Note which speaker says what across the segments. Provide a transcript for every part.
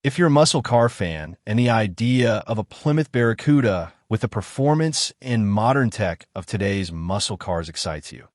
Speaker 1: If you're a muscle car fan and the idea of a Plymouth Barracuda with the performance and modern tech of today's muscle cars excites you,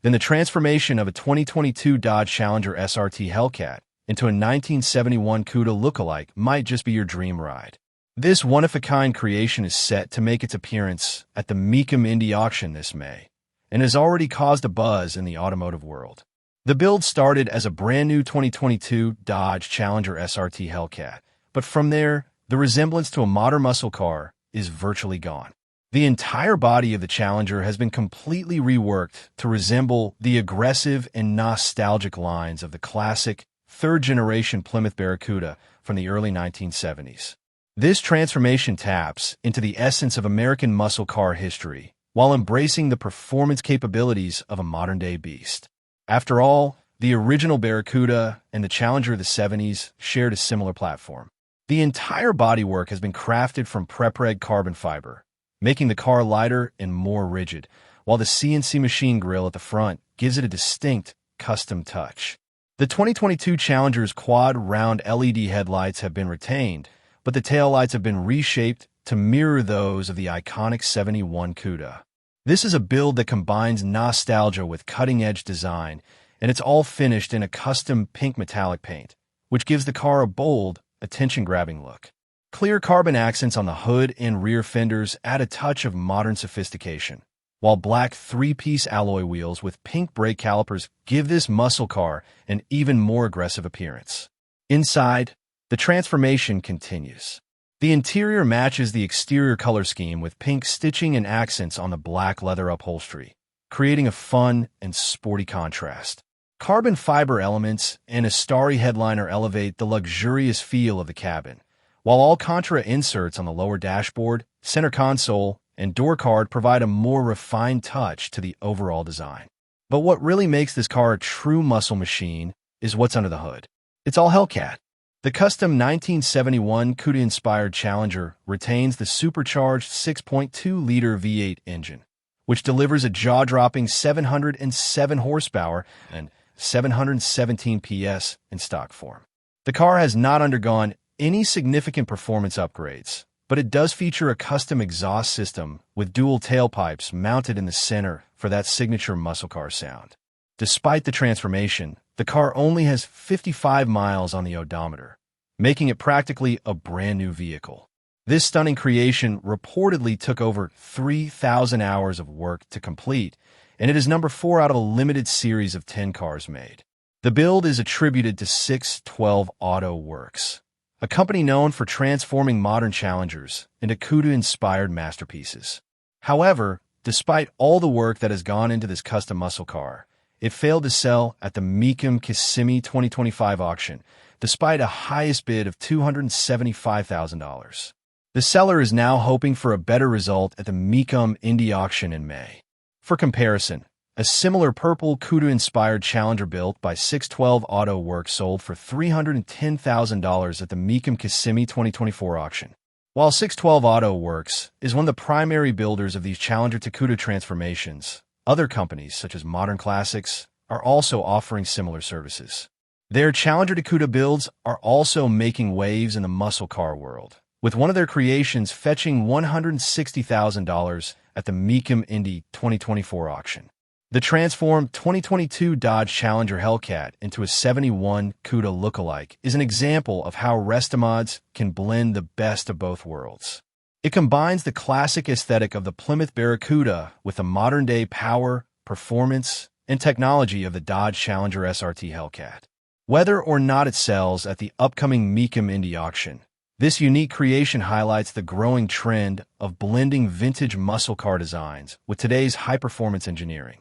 Speaker 1: then the transformation of a 2022 Dodge Challenger SRT Hellcat into a 1971 Cuda Lookalike might just be your dream ride. This one-of-a-kind creation is set to make its appearance at the Mecum Indy Auction this May and has already caused a buzz in the automotive world. The build started as a brand-new 2022 Dodge Challenger SRT Hellcat, but from there, the resemblance to a modern muscle car is virtually gone. The entire body of the Challenger has been completely reworked to resemble the aggressive and nostalgic lines of the classic third-generation Plymouth Barracuda from the early 1970s. This transformation taps into the essence of American muscle car history while embracing the performance capabilities of a modern-day beast. After all, the original Barracuda and the Challenger of the 70s shared a similar platform. The entire bodywork has been crafted from prep-reg carbon fiber, making the car lighter and more rigid, while the CNC machine grille at the front gives it a distinct, custom touch. The 2022 Challenger's quad-round LED headlights have been retained, but the taillights have been reshaped to mirror those of the iconic 71 Cuda. This is a build that combines nostalgia with cutting-edge design, and it's all finished in a custom pink metallic paint, which gives the car a bold, attention-grabbing look. Clear carbon accents on the hood and rear fenders add a touch of modern sophistication, while black three-piece alloy wheels with pink brake calipers give this muscle car an even more aggressive appearance. Inside, the transformation continues. The interior matches the exterior color scheme with pink stitching and accents on the black leather upholstery, creating a fun and sporty contrast. Carbon fiber elements and a starry headliner elevate the luxurious feel of the cabin, while Alcantara inserts on the lower dashboard, center console, and door card provide a more refined touch to the overall design. But what really makes this car a true muscle machine is what's under the hood. It's all Hellcat. The custom 1971 Cuda-inspired Challenger retains the supercharged 6.2-liter V8 engine, which delivers a jaw-dropping 707 horsepower and 717 PS in stock form. The car has not undergone any significant performance upgrades, but it does feature a custom exhaust system with dual tailpipes mounted in the center for that signature muscle car sound. Despite the transformation, the car only has 55 miles on the odometer, making it practically a brand new vehicle. This stunning creation reportedly took over 3,000 hours of work to complete, and it is number 4 out of a limited series of 10 cars made. The build is attributed to 612 Auto Works, a company known for transforming modern Challengers into Cuda-inspired masterpieces. However, despite all the work that has gone into this custom muscle car, it failed to sell at the Mecum 2025 auction, despite a highest bid of $275,000. The seller is now hoping for a better result at the Mecum Indy Auction in May. For comparison, a similar purple Cuda-inspired Challenger built by 612 Auto Works sold for $310,000 at the Mecum 2024 auction. While 612 Auto Works is one of the primary builders of these Challenger to Cuda transformations, other companies, such as Modern Classics, are also offering similar services. Their Challenger to Cuda builds are also making waves in the muscle car world, with one of their creations fetching $160,000 at the Mecum Indy 2024 auction. The transformed 2022 Dodge Challenger Hellcat into a 71 Cuda Lookalike is an example of how Restomods can blend the best of both worlds. It combines the classic aesthetic of the Plymouth Barracuda with the modern-day power, performance, and technology of the Dodge Challenger SRT Hellcat. Whether or not it sells at the upcoming Mecum Indy Auction, this unique creation highlights the growing trend of blending vintage muscle car designs with today's high-performance engineering.